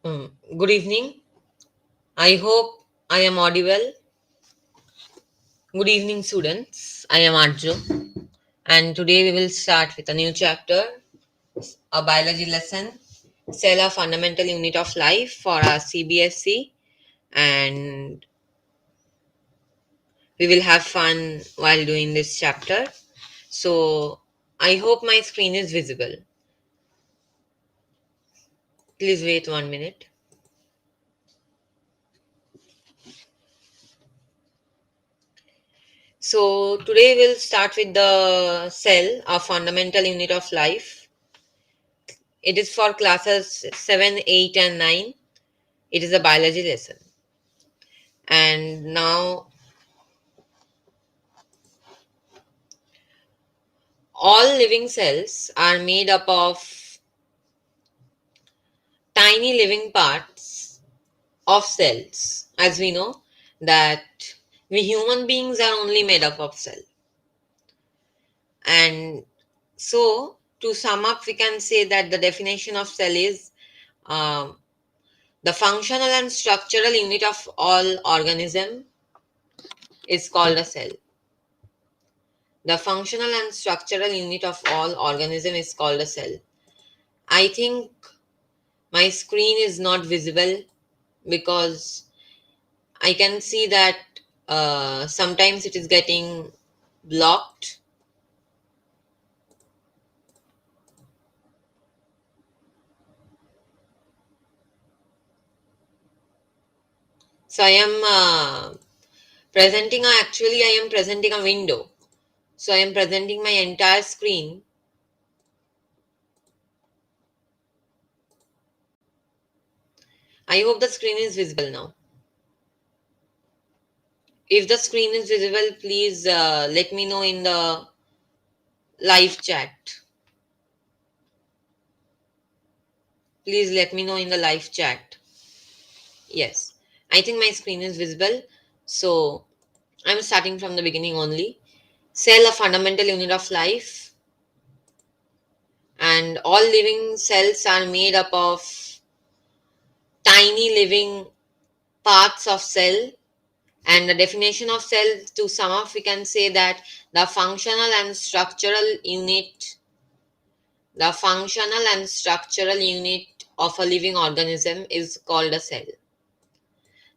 Good evening. I hope I am audible. Good evening, students. I am Arjo, and today we will start with a new chapter, a biology lesson, cell a fundamental unit of life for our CBSE, and we will have fun while doing this chapter. So, I hope my screen is visible. Please wait 1 minute. So, today we'll start with the cell, a fundamental unit of life. It is for classes 7, 8, and 9. It is a biology lesson. And now, all living cells are made up of tiny living parts of cells. As we know, that we human beings are only made up of cell. And so, to sum up, we can say that the definition of cell is um, the functional and structural unit of all organism is called a cell. The functional and structural unit of all organism is called a cell. I think my screen is not visible because I can see that sometimes it is getting blocked. So I am presenting, actually I am presenting a window. So I am presenting my entire screen. I hope the screen is visible now. If the screen is visible, please let me know in the live chat. Please let me know in the live chat. Yes, I think my screen is visible. So I'm starting from the beginning only. Cell, a fundamental unit of life, and all living cells are made up of tiny living parts of cell. And the definition of cell, to sum up, we can say that the functional and structural unit, the functional and structural unit of a living organism is called a cell.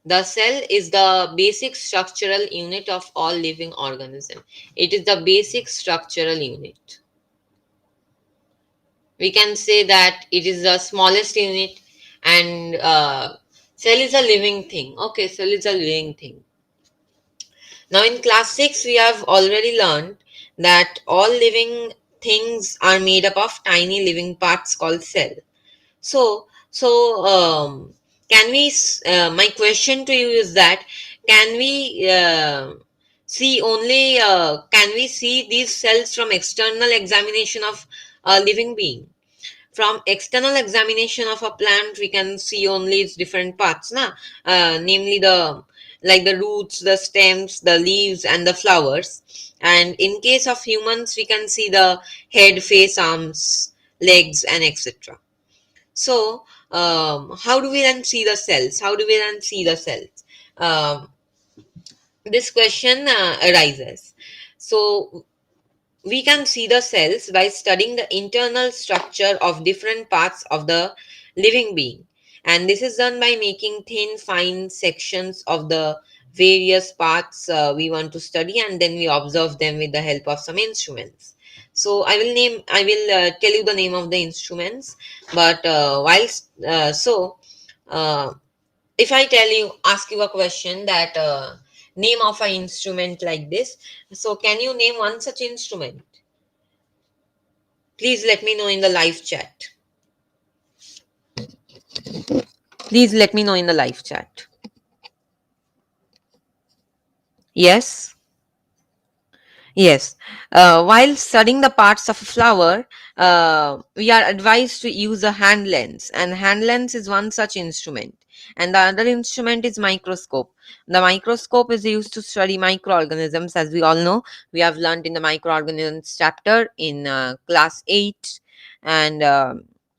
The cell is the basic structural unit of all living organism. It is the basic structural unit. We can say that it is the smallest unit, and cell is a living thing. Okay, cell is a living thing. Now in class 6 we have already learned that all living things are made up of tiny living parts called cell. So can we my question to you is that can we see only can we see these cells from external examination of a living being? From external examination of a plant we can see only its different parts, namely the, like the roots, the stems, the leaves, and the flowers. And in case of humans we can see the head, face, arms, legs, and etc. So how do we then see the cells? This question arises. So we can see the cells by studying the internal structure of different parts of the living being. And this is done by making thin, fine sections of the various parts we want to study, and then we observe them with the help of some instruments. So I will tell you the name of the instruments. But uh, if I ask you a question that name of an instrument like this, so can you name one such instrument? Please let me know in the live chat. Please let me know in the live chat. Yes? Yes. While studying the parts of a flower, we are advised to use a hand lens, and hand lens is one such instrument. And the other instrument is microscope. The microscope is used to study microorganisms, as we all know. We have learned in the microorganisms chapter in class 8, and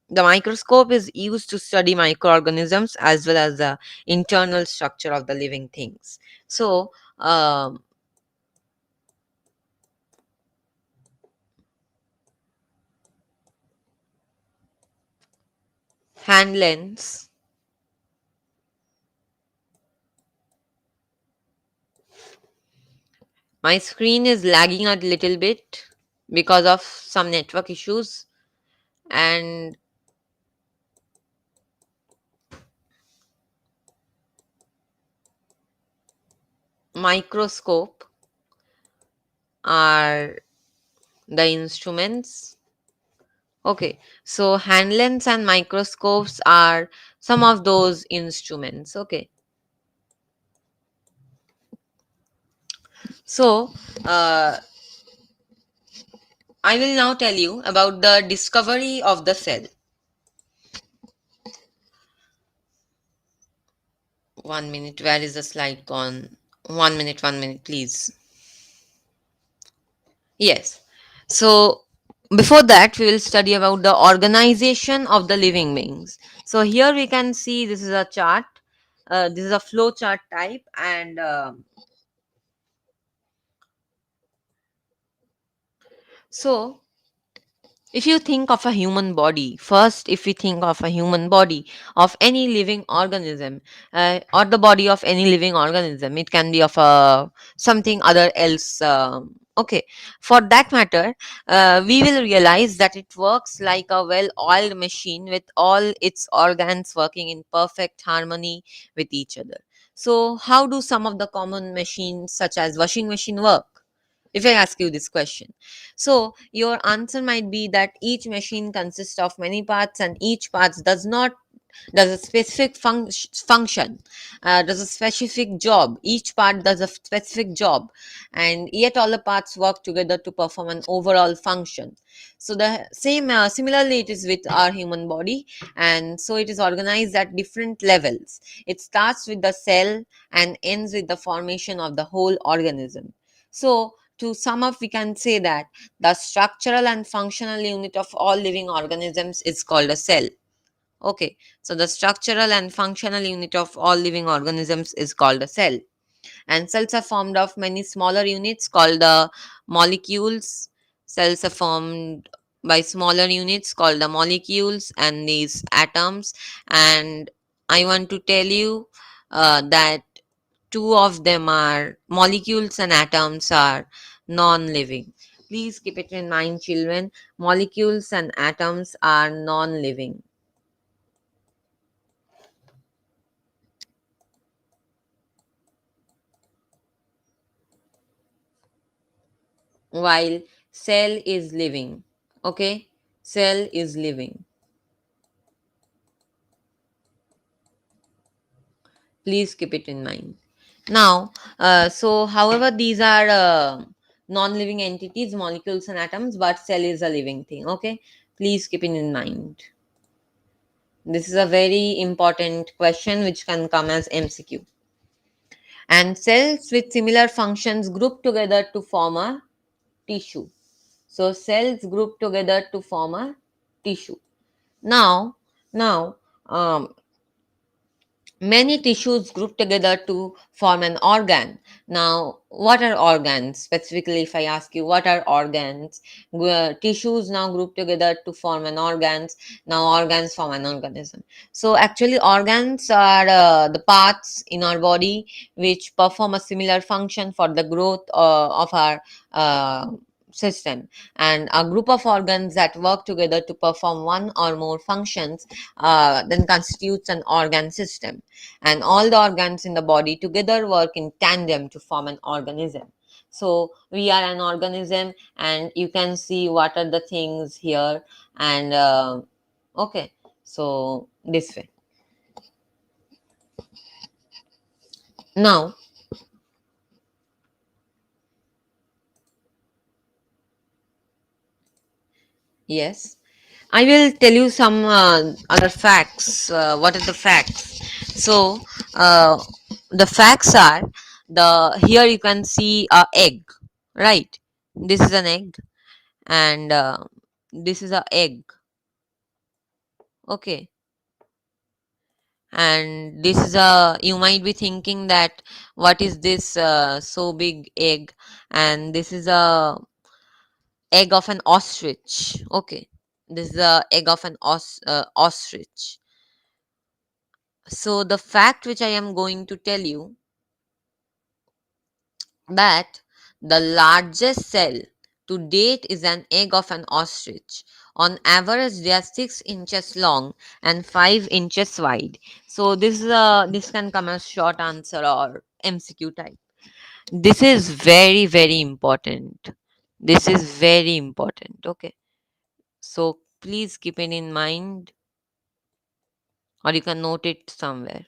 The microscope is used to study microorganisms as well as the internal structure of the living things. So, hand lens. My screen is lagging a little bit because of some network issues, and microscope are the instruments. Okay, so hand lens and microscopes are some of those instruments. Okay, so uh, I will now tell you about the discovery of the cell. 1 minute, where is the slide gone? 1 minute, please. Yes. So before that, we will study about the organization of the living beings. So here we can see this is a chart. This is a flow chart type, and so if you think of a human body, first, if we think of a human body of any living organism, or the body of any living organism, it can be of something other else. Okay, for that matter, we will realize that it works like a well-oiled machine with all its organs working in perfect harmony with each other. So, how do some of the common machines, such as washing machine, work? If I ask you this question, so your answer might be that each machine consists of many parts, and each part does a specific function, does a specific job. Each part does a specific job, and yet all the parts work together to perform an overall function. So the same similarly it is with our human body, and so it is organized at different levels. It starts with the cell and ends with the formation of the whole organism. So to sum up, we can say that the structural and functional unit of all living organisms is called a cell. Okay, so the structural and functional unit of all living organisms is called a cell. And cells are formed of many smaller units called the molecules. Cells are formed by smaller units called the molecules and these atoms. And I want to tell you that two of them are molecules and atoms are non-living. Please keep it in mind, children. Molecules and atoms are non-living, while cell is living. Okay, cell is living. Please keep it in mind. Now, so however, these are non-living entities, molecules and atoms, but cell is a living thing. Okay, please keep it in mind. This is a very important question which can come as MCQ. And cells with similar functions group together to form a tissue. So cells group together to form a tissue. Now, many tissues group together to form an organ. Now, what are organs? Specifically, if I ask you, what are organs? Tissues now group together to form an organs. Now, organs form an organism. So, actually, organs are the parts in our body which perform a similar function for the growth of our uh, system, and a group of organs that work together to perform one or more functions then constitutes an organ system, and all the organs in the body together work in tandem to form an organism. So we are an organism, and you can see what are the things here. And okay, so this way. Now, yes, I will tell you some other facts. What are the facts? So, uh, the facts are, the here you can see a egg, right? This is an egg, and this is a egg. Okay, and this is a, you might be thinking that what is this so big egg, and this is a egg of an ostrich. Okay, this is the egg of an ostrich. So the fact which I am going to tell you, that the largest cell to date is an egg of an ostrich. On average, they are 6 inches long and 5 inches wide. So this can come as short answer or MCQ type. This is very very important. This is very important. Okay. So please keep it in mind, or you can note it somewhere.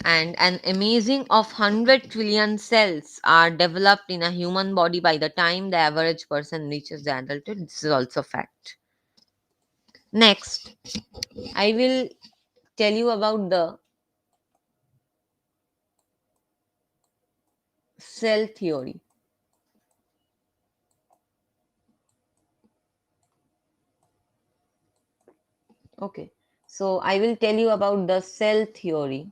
And an amazing of 100 trillion cells are developed in a human body by the time the average person reaches the adulthood. This is also fact. Next, I will tell you about the cell theory. Okay, so I will tell you about the cell theory.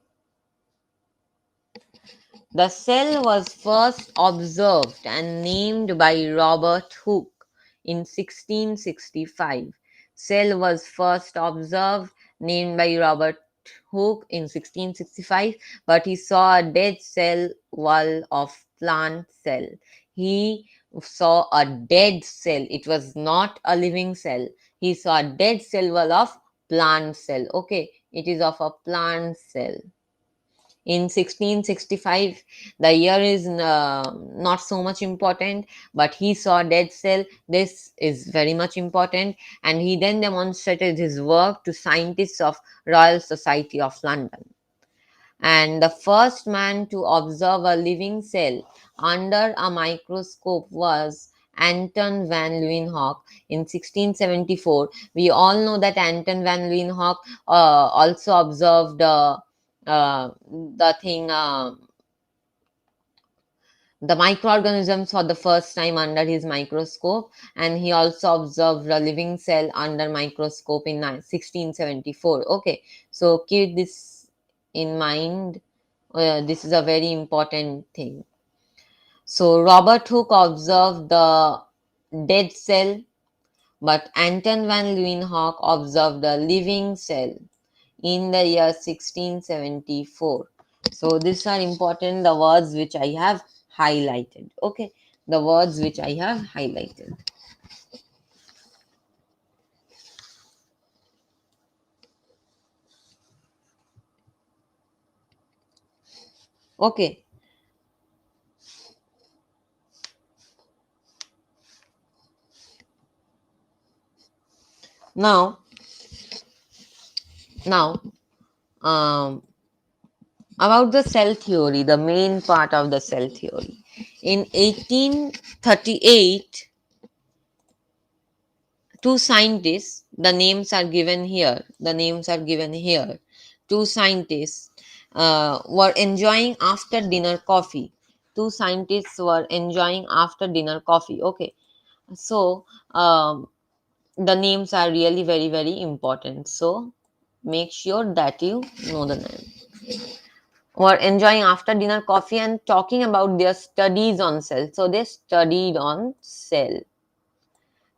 The cell was first observed and named by Robert Hooke in 1665. Cell was first observed, named by Robert Hooke in 1665, but he saw a dead cell wall of plant cell. He saw a dead cell. It was not a living cell. He saw a dead cell wall of plant cell. Okay, it is of a plant cell in 1665. The year is not so much important, but he saw dead cell. This is very much important, and he then demonstrated his work to scientists of Royal Society of London. And the first man to observe a living cell under a microscope was Anton van Leeuwenhoek in 1674. We all know that Anton van Leeuwenhoek also observed the thing, the microorganisms for the first time under his microscope, and he also observed a living cell under microscope in 1674. Okay, so keep this in mind. This is a very important thing. So Robert Hooke observed the dead cell, but Anton van Leeuwenhoek observed a living cell in the year 1674. So these are important, the words which I have highlighted. Okay, the words which I have highlighted. Okay, now now um, about the cell theory, the main part of the cell theory. In 1838, two scientists, the names are given here, two scientists were enjoying after dinner coffee. Two scientists were enjoying after dinner coffee. Okay, so the names are really very very important, so make sure that you know the name. Were enjoying after dinner coffee and talking about their studies on cell. So they studied on cell.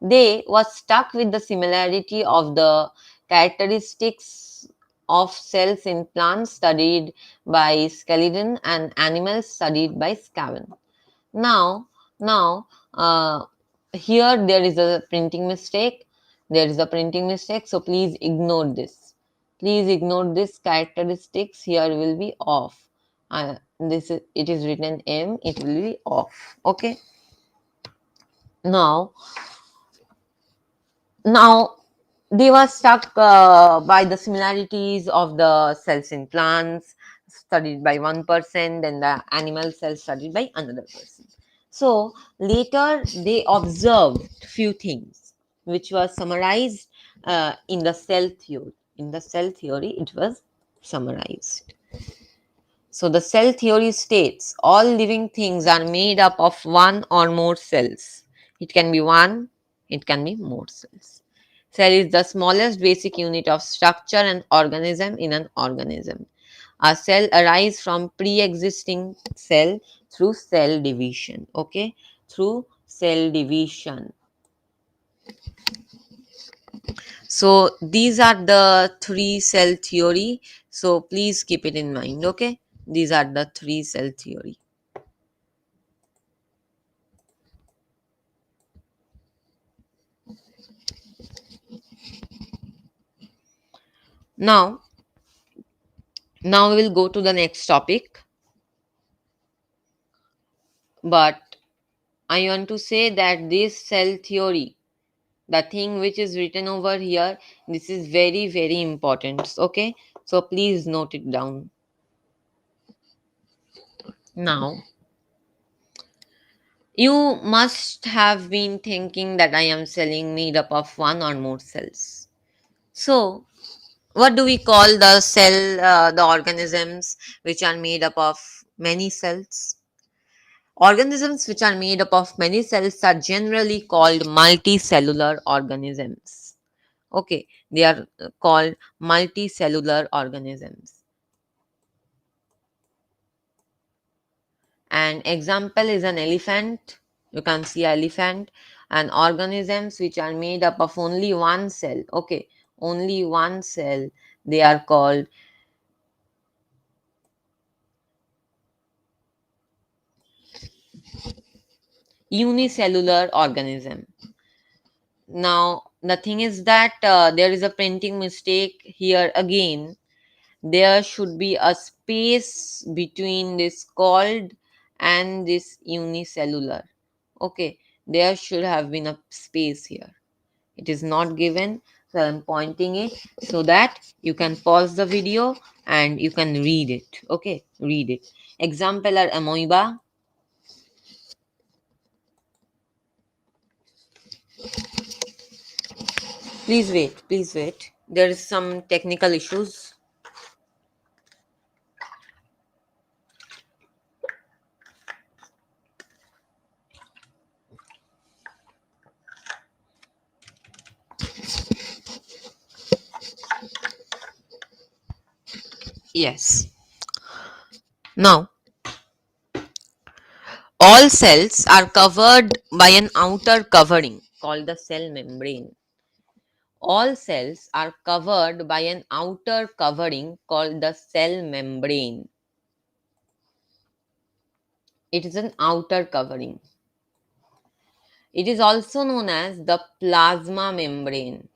They was stuck with the similarity of the characteristics of cells in plants studied by Skeleton and animals studied by Scaven. Now, now, here there is a printing mistake. There is a printing mistake, so please ignore this. Please ignore this. Characteristics here will be off. This is, it is written M. It will be off. Okay. Now, now they were stuck by the similarities of the cells in plants studied by one person, then the animal cells studied by another person. So later they observed few things which was summarized in the cell theory. In the cell theory, it was summarized. So the cell theory states all living things are made up of one or more cells. It can be one, it can be more cells. Cell is the smallest basic unit of structure and organism in an organism. A cell arises from pre-existing cell through cell division. Okay, through cell division. So these are the three cell theory. So please keep it in mind. Okay, these are the three cell theory. Now, now we will go to the next topic. But I want to say that this cell theory, the thing which is written over here, this is very, very important. Okay, so please note it down. Now, you must have been thinking that I am selling made up of one or more cells. So, what do we call the cell, the organisms which are made up of many cells? Organisms which are made up of many cells are generally called multicellular organisms. Okay, they are called multicellular organisms. An example is an elephant. You can see elephant and organisms which are made up of only one cell. Okay, only one cell. They are called unicellular organism. Now, the thing is that there is a printing mistake here again. There should be a space between this called and this unicellular. Okay, there should have been a space here. It is not given, so I'm pointing it so that you can pause the video and you can read it. Okay, read it. Example are amoeba. Please wait, please wait. There is some technical issues. Yes. Now, all cells are covered by an outer covering called the cell membrane. All cells are covered by an outer covering called the cell membrane. It is an outer covering. It is also known as the plasma membrane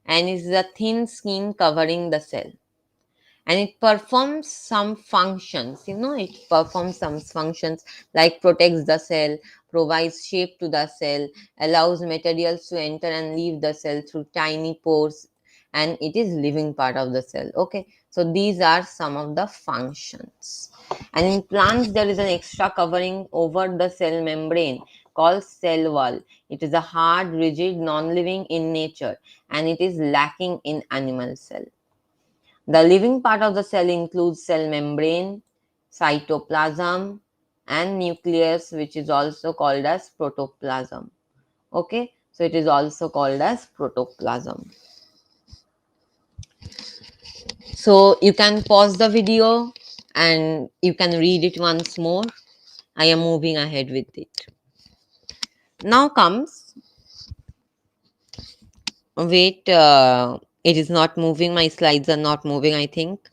and is the thin skin covering the cell. And it performs some functions, it performs some functions like protects the cell, provides shape to the cell, allows materials to enter and leave the cell through tiny pores, and it is living part of the cell. Okay, so these are some of the functions. And in plants there is an extra covering over the cell membrane called cell wall. It is a hard, rigid, non-living in nature, and it is lacking in animal cell. The living part of the cell includes cell membrane, cytoplasm, and nucleus, which is also called as protoplasm. Okay, so it is also called as protoplasm. So you can pause the video and you can read it once more. I am moving ahead with it. Now comes, wait, it is not moving. My slides are not moving, I think.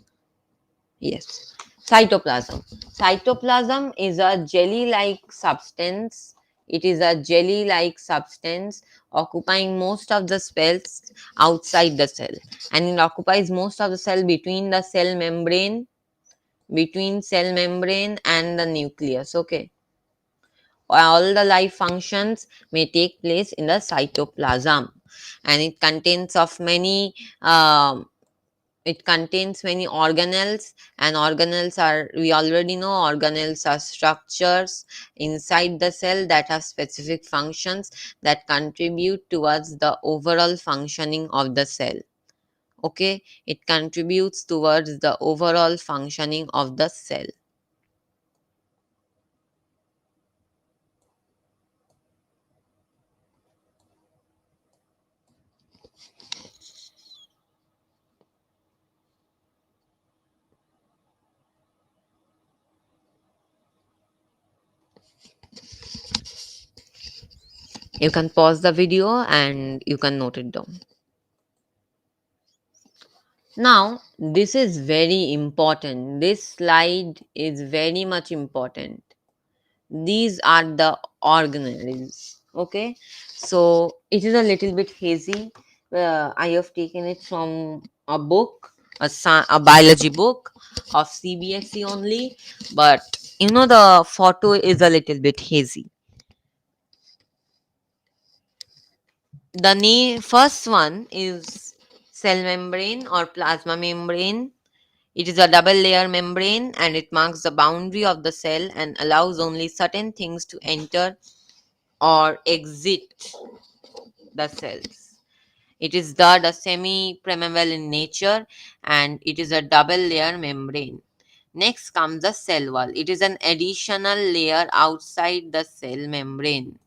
Yes. Cytoplasm. Cytoplasm is a jelly-like substance. It is a jelly-like substance occupying most of the space outside the cell, and it occupies most of the cell between cell membrane and the nucleus. Okay. All the life functions may take place in the cytoplasm, and it contains many organelles, and organelles are, we already know, organelles are structures inside the cell that have specific functions that contribute towards the overall functioning of the cell. Okay, it contributes towards the overall functioning of the cell. You can pause the video and you can note it down. Now, this is very important. This slide is very much important. These are the organelles. Okay, so it is a little bit hazy. I have taken it from a book, a biology book of CBSE only, but the photo is a little bit hazy. The first one is cell membrane or plasma membrane. It is a double layer membrane and it marks the boundary of the cell and allows only certain things to enter or exit the cells. It is third a semi-permeable in nature and it is a double layer membrane. Next comes the cell wall. It is an additional layer outside the cell membrane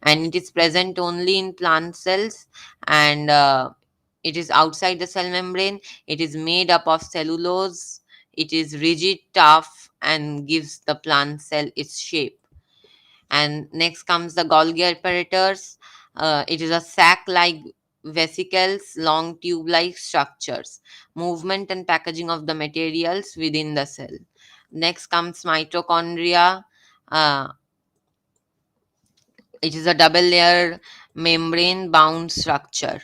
and it is present only in plant cells, and it is outside the cell membrane. It is made up of cellulose. It is rigid, tough, and gives the plant cell its shape. And next comes the Golgi apparatus. It is a sac-like vesicles, long tube-like structures, movement and packaging of the materials within the cell. Next comes mitochondria. It is a double layer membrane bound structure.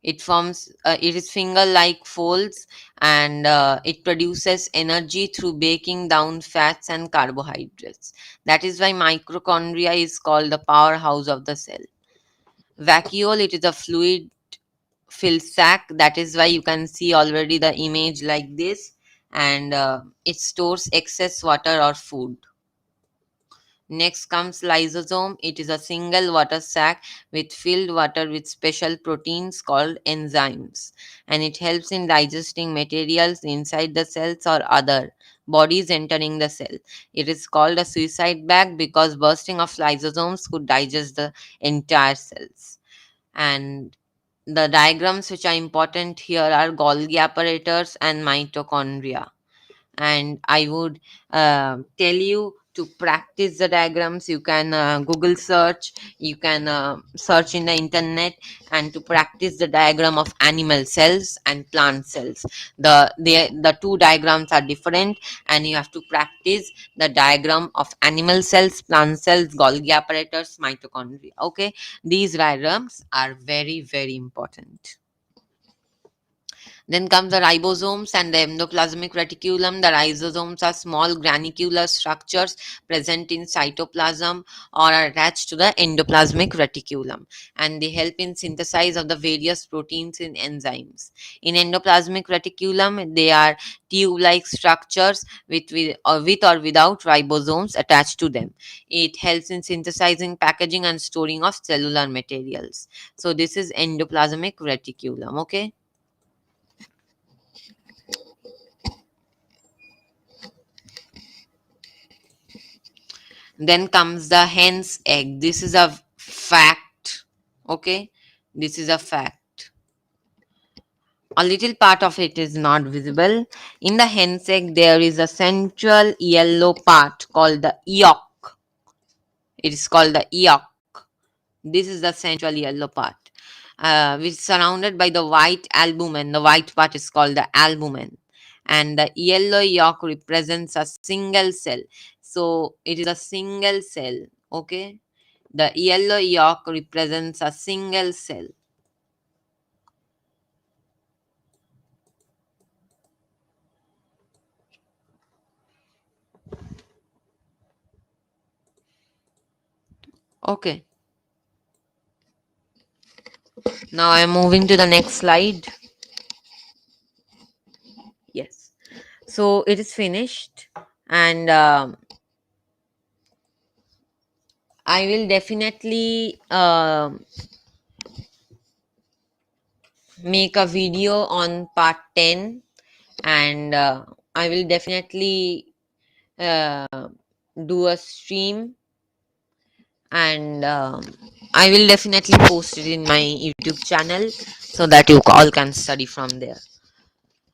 It is finger like folds, and it produces energy through breaking down fats and carbohydrates. That is why mitochondria is called the powerhouse of the cell. Vacuole, it is a fluid filled sac. That is why you can see already the image like this, and it stores excess water or food. Next comes lysosome. It is a single water sac with filled water with special proteins called enzymes, and it helps in digesting materials inside the cells or other bodies entering the cell. It is called a suicide bag because bursting of lysosomes could digest the entire cells. And the diagrams which are important here are Golgi apparatus and mitochondria, and I would tell you to practice the diagrams. You can Google search, you can search in the internet, and to practice the diagram of animal cells and plant cells. The two diagrams are different, and you have to practice the diagram of animal cells, plant cells, Golgi apparatus, mitochondria. Okay, these diagrams are very very important. Then comes the ribosomes and the endoplasmic reticulum. The ribosomes are small granular structures present in cytoplasm or are attached to the endoplasmic reticulum, and they help in synthesis of the various proteins in enzymes. In endoplasmic reticulum, they are tube-like structures with or without ribosomes attached to them. It helps in synthesizing, packaging, and storing of cellular materials. So this is endoplasmic reticulum. Okay. Then comes the hen's egg. This is a fact. Okay, this is a fact. A little part of it is not visible. In the hen's egg, there is a central yellow part called the yolk. It is called the yolk. This is the central yellow part, which is surrounded by the white albumen. The white part is called the albumen, and the yellow yolk represents a single cell. So it is a single cell. Okay, the yellow yolk represents a single cell. Okay, now I am moving to the next slide. Yes, so it is finished, and I will definitely make a video on part 10, and I will definitely uh, do a stream, and I will definitely post it in my YouTube channel so that you all can study from there.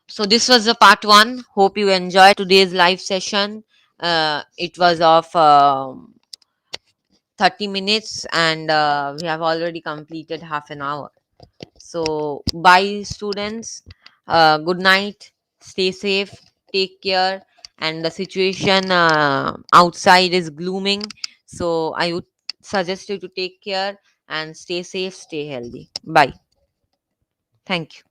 So this was the part one. Hope you enjoyed today's live session. It was of 30 minutes, and we have already completed half an hour. So bye, students. Good night. Stay safe. Take care. And the situation outside is glooming. So I would suggest you to take care and stay safe, stay healthy. Bye. Thank you.